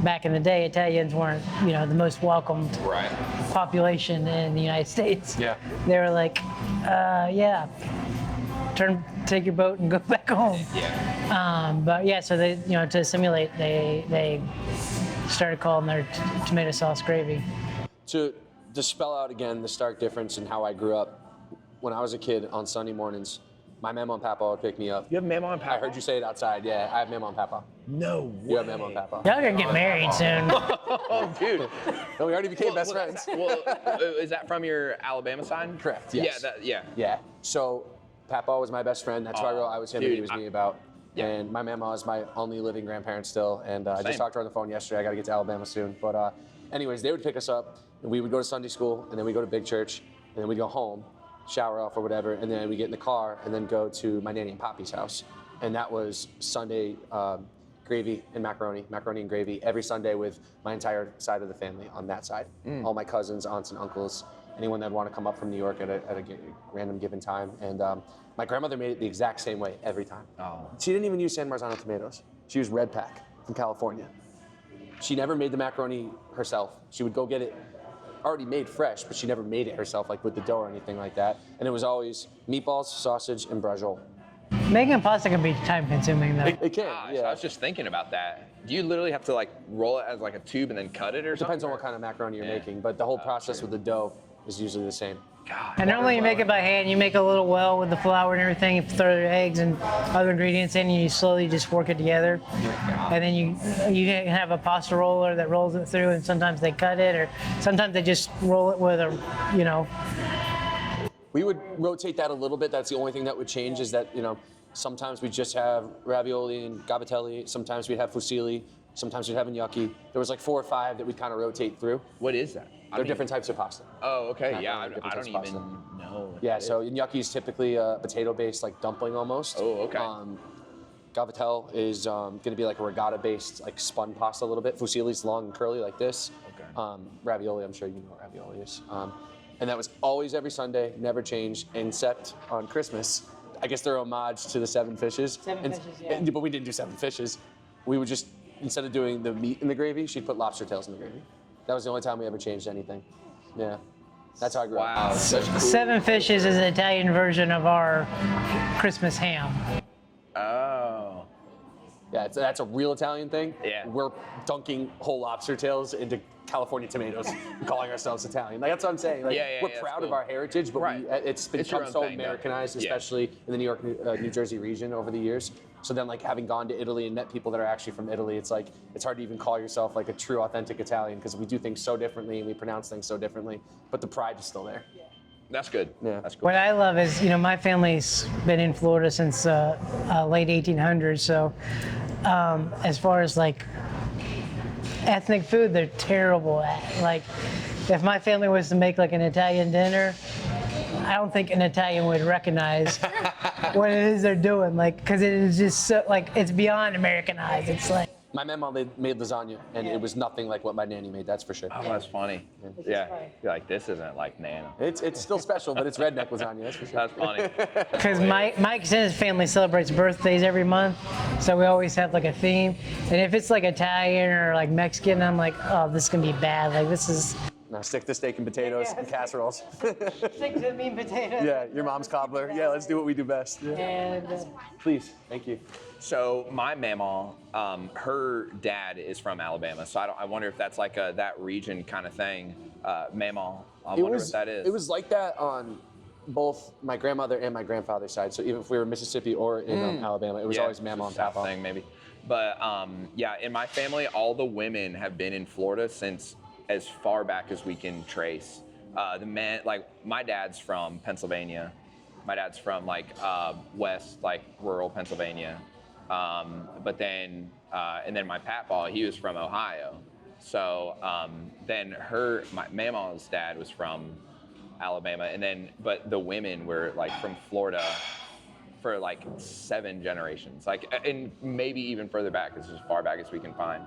back in the day, Italians weren't, the most welcomed Right. population in the United States. Yeah. They were like, yeah, take your boat and go back home. Yeah. But yeah, so they, to assimilate, they started calling their tomato sauce gravy. To spell out again the stark difference in how I grew up, when I was a kid on Sunday mornings, my mama and papa would pick me up. You have Mama and Papa? I heard you say it outside. Yeah, I have mama and papa. No way. You have mama and papa. Y'all gonna get married soon. Oh, dude. No, we already became best friends. Is that from your Alabama side? Correct, yes. Yeah. Yeah. So, Papa was my best friend. That's why I wrote I Was Him and He Was Me about. Yeah. And my mama is my only living grandparent still. And I Same. just talked to her on the phone yesterday. I got to get to Alabama soon. But anyways, they would pick us up, and we would go to Sunday school, and then we go to big church, and then we'd go home, shower off or whatever, and then we get in the car and then go to my nanny and poppy's house. And that was Sunday gravy and macaroni and gravy every Sunday with my entire side of the family on that side. All my cousins, aunts, and uncles, anyone that want to come up from New York at a random given time. And my grandmother made it the exact same way every time. Oh. She didn't even use San Marzano tomatoes. She used Red Pack from California. She never made the macaroni herself. She would go get it already made fresh, but she never made it herself, like with the dough or anything like that. And it was always meatballs, sausage, and braciole. Making pasta can be time consuming though. It can, Gosh, yeah. I was just thinking about that. Do you literally have to like roll it as like a tube and then cut it or It something? depends on what kind of macaroni you're making, but the whole process with the dough is usually the same. God. And normally you make it by hand. You make a little well with the flour and everything. You throw the eggs and other ingredients in, and you slowly just work it together. And then you can have a pasta roller that rolls it through, and sometimes they cut it, or sometimes they just roll it with a, We would rotate that a little bit. That's the only thing that would change is that, sometimes we just have ravioli and gabatelli. Sometimes we'd have fusilli. Sometimes we'd have gnocchi. There was like 4 or 5 that we'd kind of rotate through. What is that? They're different types of pasta. Oh, okay. Not Yeah, really different I types don't of even pasta. know. what Yeah, that so is. gnocchi is typically a potato-based like dumpling almost. Oh, okay. Gavatello is going to be like a regatta-based, like spun pasta a little bit. Fusilli's long and curly like this. Okay. Ravioli, I'm sure you know what ravioli is. And that was always every Sunday, never changed, except on Christmas. I guess they're homage to the seven fishes. But we didn't do seven fishes. We would just, instead of doing the meat in the gravy, she'd put lobster tails in the gravy. That was the only time we ever changed anything. Yeah. That's how I grew up. Wow. Seven Fishes is an Italian version of our Christmas ham. Oh. Yeah, that's a real Italian thing. Yeah. We're dunking whole lobster tails into California tomatoes and calling ourselves Italian. Like, that's what I'm saying. Like, we're proud of our heritage, but it's become so Americanized, especially in the New York, New Jersey region over the years. So then, like, having gone to Italy and met people that are actually from Italy, it's like, it's hard to even call yourself like a true, authentic Italian because we do things so differently and we pronounce things so differently, but the pride is still there. That's good. Yeah. That's cool. What I love is, my family's been in Florida since late 1800s. So as far as like ethnic food, they're terrible at. Like, if my family was to make like an Italian dinner, I don't think an Italian would recognize what it is they're doing. Like, because it is just so, like, it's beyond Americanized. It's like. My mama made lasagna, and it was nothing like what my nanny made, that's for sure. Oh, that's funny. Yeah. You're like, this isn't like Nana. It's still special, but it's redneck lasagna, that's for sure. That's funny. Because my extended family celebrates birthdays every month, so we always have like a theme. And if it's like Italian or like Mexican, I'm like, oh, this is gonna be bad. Like, this is. Now stick to steak and potatoes and casseroles. Stick to meat and potatoes. Yeah, your mom's cobbler. Yeah, let's do what we do best. Yeah. And Please, thank you. So my mama, her dad is from Alabama, so I wonder if that's like that region kind of thing. Mama, I wonder what that is. It was like that on both my grandmother and my grandfather's side. So even if we were in Mississippi or in Alabama, it was always Mama and Papa. Thing maybe. But yeah, in my family, all the women have been in Florida since as far back as we can trace. The man, like my dad's from Pennsylvania. My dad's from like west, like rural Pennsylvania. But then, and then my papa, he was from Ohio. So then my mama's dad was from Alabama, and then, but the women were like from Florida for like 7 generations, like, and maybe even further back, as far back as we can find.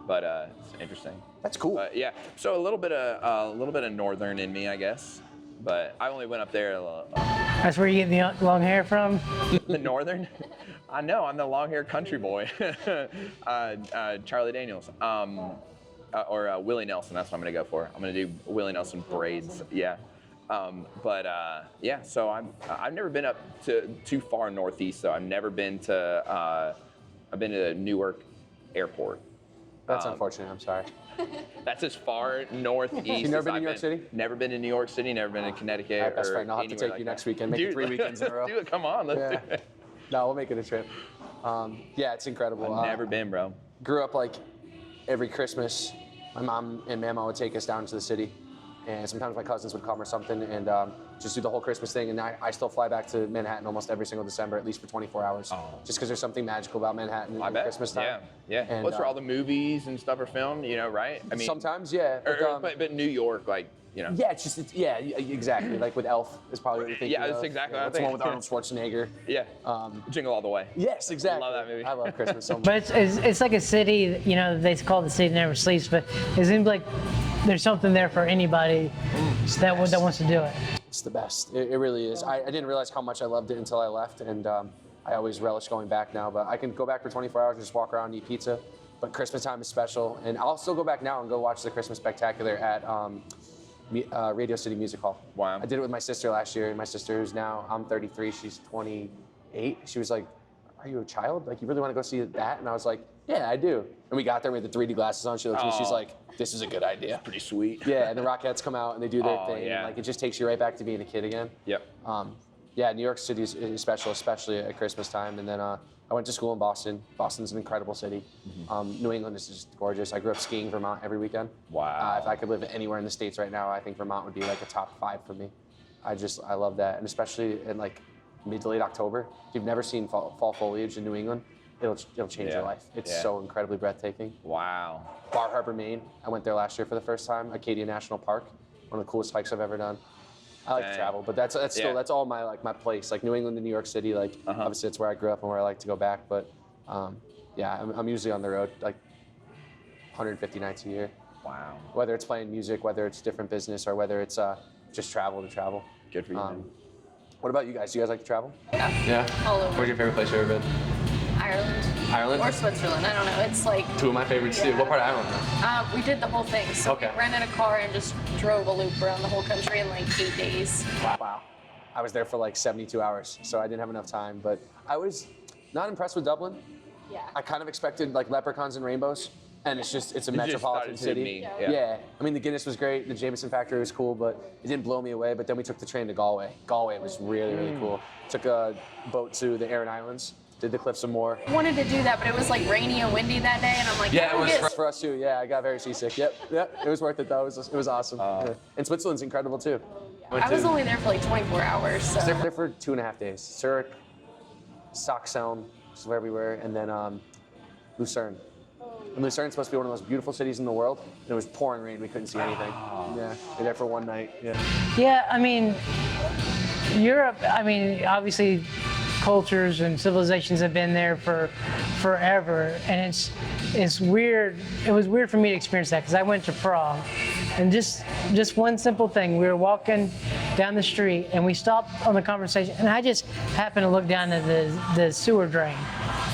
But it's interesting. That's cool. Yeah. So a little bit of northern in me, I guess. But I only went up there. that's where you get the long hair from? The northern? I know. I'm the long hair country boy. Charlie Daniels. Or Willie Nelson. That's what I'm gonna go for. I'm gonna do Willie Nelson braids. Yeah. Yeah. So I've never been up to too far northeast. So I've never been to. I've been to Newark Airport. That's unfortunate, I'm sorry. That's as far northeast. You've never been to New York City? Never been to New York City, never been to Connecticut. All right, best or friend, I'll have to anywhere take you like next that. weekend. Make it 3 weekends in a row. Let's do it, come on, let's do it. No, we'll make it a trip. Yeah, it's incredible. I've never been, bro. Grew up like every Christmas, my mom and Mama would take us down to the city. And sometimes my cousins would come or something and just do the whole Christmas thing. And I still fly back to Manhattan almost every single December, at least for 24 hours. Just because there's something magical about Manhattan at Christmas time. Yeah. And, What's where all the movies and stuff are filmed, right? I mean, sometimes, yeah. But New York, like, Yeah, exactly. Like with Elf is probably what you're thinking Yeah, of. that's exactly what I It's the think. one with Arnold Schwarzenegger. Yeah. Jingle All the Way. Yes, exactly. I love that movie. I love Christmas so much. But it's like a city, they call it the city that never sleeps, but it seems like there's something there for anybody that wants to do it. It's the best. It really is. I didn't realize how much I loved it until I left, and I always relish going back now. But I can go back for 24 hours and just walk around and eat pizza. But Christmas time is special, and I'll still go back now and go watch the Christmas Spectacular at Radio City Music Hall. Wow. I did it with my sister last year, and my sister who's now, I'm 33, she's 28. She was like, "Are you a child? Like, you really want to go see that?" And I was like, "Yeah, I do." And we got there with the 3D glasses on. She looked at me, she's like, "This is a good idea." Pretty sweet. Yeah, and the Rockettes come out and they do their thing. Yeah. And, like, it just takes you right back to being a kid again. Yep. Yeah, New York City is special, especially at Christmas time. And then I went to school in Boston. Boston's an incredible city. New England is just gorgeous. I grew up skiing Vermont every weekend. Wow. If I could live anywhere in the States right now, I think Vermont would be like a top 5 for me. I love that. And especially in like mid to late October. If you've never seen fall foliage in New England, it'll change your life. It's so incredibly breathtaking. Wow. Bar Harbor, Maine. I went there last year for the first time. Acadia National Park, one of the coolest hikes I've ever done. I like to travel, but that's all my place. Like New England and New York City, like obviously it's where I grew up and where I like to go back. But Yeah, I'm usually on the road like 150 nights a year. Wow. Whether it's playing music, whether it's different business, or whether it's just travel to travel. Good for you, man. What about you guys? Do you guys like to travel? Yeah. Yeah. All over. Where's your favorite place you've ever been? Ireland. Ireland? Or Switzerland. I don't know. It's like. Two of my favorites too. What part of Ireland? We did the whole thing. So Okay. we rented a car and just drove a loop around the whole country in like 8 days. Wow. I was there for like 72 hours, so I didn't have enough time. But I was not impressed with Dublin. Yeah. I kind of expected like leprechauns and rainbows, and it's a metropolitan city. Yeah. I mean, the Guinness was great, the Jameson factory was cool, but it didn't blow me away. But then we took the train to Galway. Galway was really, really cool. Took a boat to the Aran Islands, did the Cliffs of Moher. I wanted to do that, but it was like rainy and windy that day, and I'm like, Yeah, it "We'll was get for us too. Yeah, I got very seasick. Yep. It was worth it though. It was awesome. Yeah. And Switzerland's incredible too. I was only there for like 24 hours. So. I was there for 2.5 days. Zurich, Stockholm, which is where we were, and then Lucerne. And Lucerne's supposed to be one of the most beautiful cities in the world. And it was pouring rain. We couldn't see anything. Yeah, we were there for one night. Yeah. Yeah, I mean, Europe, I mean, obviously cultures and civilizations have been there for forever, and it's weird. It was weird for me to experience that because I went to Prague, and just one simple thing. We were walking down the street, and we stopped on the conversation, and I just happened to look down at the sewer drain,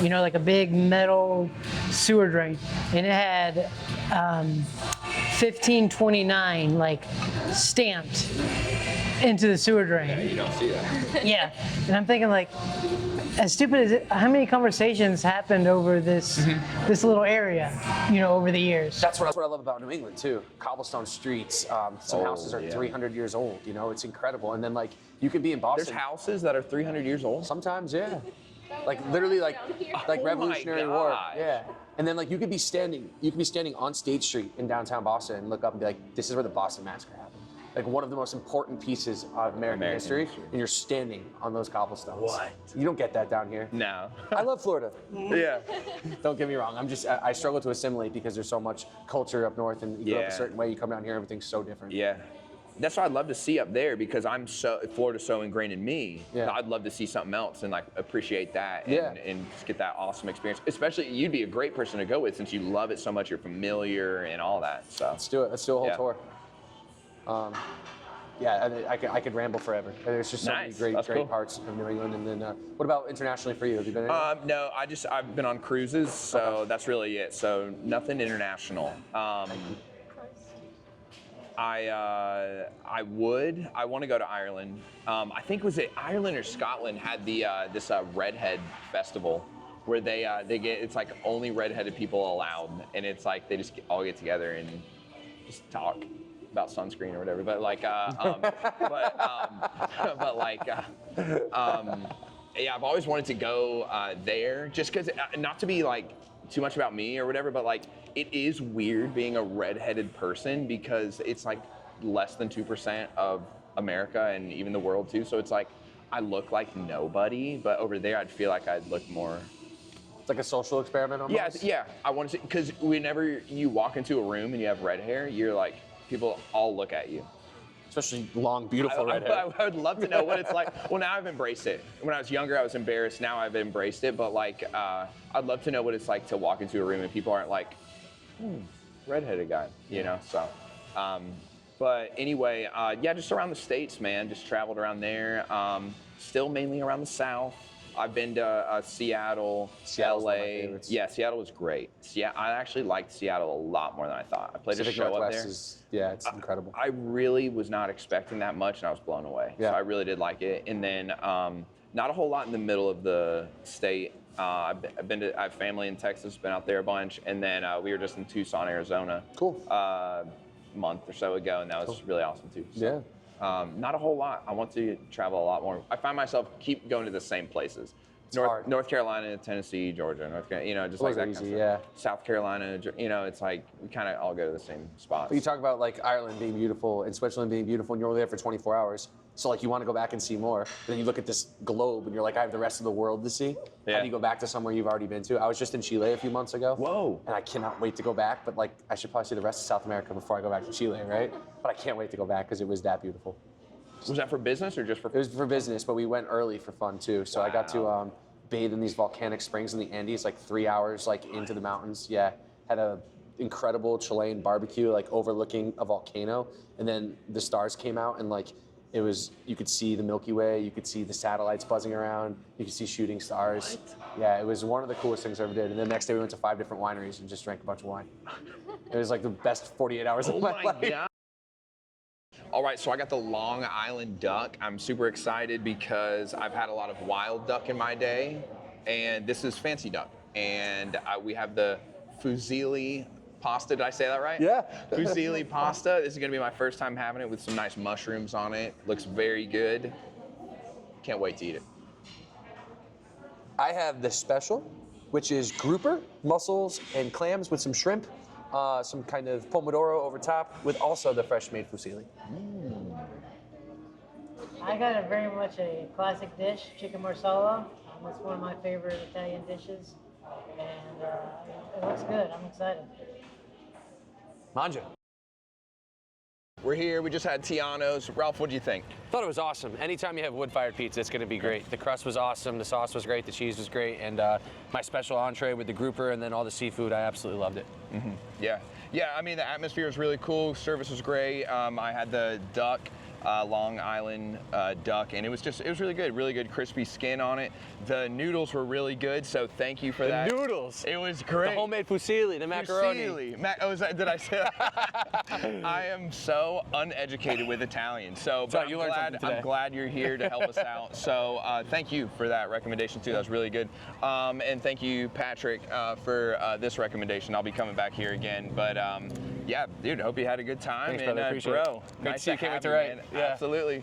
you know, like a big metal sewer drain, and it had 1529 like stamped into the sewer drain. You don't see that. Yeah, and I'm thinking like, as stupid as it, how many conversations happened over this little area, you know, over the years? That's what I love about New England too. Cobblestone streets. Some houses are 300 years old. You know, it's incredible. And then like you could be in Boston. There's houses that are 300 years old. Sometimes, yeah. Like literally, like Oh Revolutionary my War. God. Yeah. And then like you could be standing on State Street in downtown Boston and look up and be like, this is where the Boston Massacre happened. Like one of the most important pieces of American history, and you're standing on those cobblestones. What? You don't get that down here. No. I love Florida. Yeah. Don't get me wrong. I struggle to assimilate because there's so much culture up north, and you grow up a Yeah. certain way. You come down here, everything's so different. Yeah. That's what I'd love to see up there because Florida's so ingrained in me. Yeah. I'd love to see something else and like appreciate that Yeah. and just get that awesome experience. Especially you'd be a great person to go with since you love it so much, you're familiar and all that. So Let's do it. Let's do a whole Yeah. tour. Yeah, I could ramble forever. There's just so many Nice. great That's cool. parts of New England. And then, what about internationally for you? Have you been anywhere? no, I've been on cruises, so that's really it. So nothing international. I want to go to Ireland. I think was it Ireland or Scotland had the this redhead festival where they get it's like only redheaded people allowed, and it's like they just all get together and just talk about sunscreen or whatever. But like yeah, I've always wanted to go there just because not to be like too much about me or whatever, but like it is weird being a redheaded person because it's like less than 2% of America and even the world too. So it's like I look like nobody, but over there I'd feel like I'd look more. It's like a social experiment almost? Yeah. I want to see because whenever you walk into a room and you have red hair, you're like people all look at you. Especially long, beautiful red hair. I would love to know what it's like. Well, now I've embraced it. When I was younger, I was embarrassed. Now I've embraced it. But like, I'd love to know what it's like to walk into a room and people aren't like, redheaded guy, you know? So, but anyway, yeah, just around the States, man. Just traveled around there. Still mainly around the South. I've been to Seattle, Seattle's one of my LA. favorites. Yeah, Seattle was great. I actually liked Seattle a lot more than I thought. I played Pacific a show up Northwest there. yeah, it's incredible. I really was not expecting that much, and I was blown away. Yeah. So I really did like it. And then not a whole lot in the middle of the state. I have family in Texas, been out there a bunch, and then we were just in Tucson, Arizona. Cool. A month or so ago, and that was really awesome too. So, Yeah. not a whole lot. I want to travel a lot more. I find myself keep going to the same places. hard. North Carolina, Tennessee, Georgia, North Carolina, you know, just like Those that are kind easy, of yeah. stuff. South Carolina, you know, it's like we kind of all go to the same spots. But you talk about like Ireland being beautiful and Switzerland being beautiful, and you're only there for 24 hours. So like you want to go back and see more, but then you look at this globe and you're like, I have the rest of the world to see. How Yeah. do you go back to somewhere you've already been to? I was just in Chile a few months ago. Whoa. And I cannot wait to go back, but like I should probably see the rest of South America before I go back to Chile, right? But I can't wait to go back because it was that beautiful. Was that for business or just for? It was for business, but we went early for fun too. So I got to bathe in these volcanic springs in the Andes, like 3 hours like into the mountains. Yeah, had a incredible Chilean barbecue like overlooking a volcano, and then the stars came out and like it was, you could see the Milky Way, you could see the satellites buzzing around, you could see shooting stars. What? Yeah, it was one of the coolest things I ever did. And then the next day we went to 5 different wineries and just drank a bunch of wine. It was like the best 48 hours of my life. God. All right, so I got the Long Island duck. I'm super excited because I've had a lot of wild duck in my day, and this is fancy duck. And we have the fusilli pasta. Did I say that right? Yeah. Fusilli pasta. This is gonna be my first time having it with some nice mushrooms on it. Looks very good. Can't wait to eat it. I have the special, which is grouper, mussels, and clams with some shrimp. Some kind of pomodoro over top with also the fresh made fusilli. I got a very much a classic dish, chicken marsala. It's one of my favorite Italian dishes, and it looks good. I'm excited. Manja. We're here, we just had Tiano's. Ralph, what do you think? Thought it was awesome. Anytime you have wood-fired pizza, it's going to be great. The crust was awesome, the sauce was great, the cheese was great, and my special entree with the grouper and then all the seafood, I absolutely loved it. Mm-hmm. Yeah, I mean, the atmosphere was really cool, service was great. I had the duck, Long Island duck, and it was really good crispy skin on it. The noodles were really good, so thank you for that. The noodles! It was great. The homemade fusilli, the macaroni. Did I say that? I am so uneducated with Italian, so but I'm glad you're here to help us out. So thank you for that recommendation too, that was really good. And thank you, Patrick, for this recommendation. I'll be coming back here again, but yeah, dude, hope you had a good time. Thanks, brother. Appreciate it. Bro, Great nice to see you. to Can't wait have to you, write. man. Yeah. Absolutely.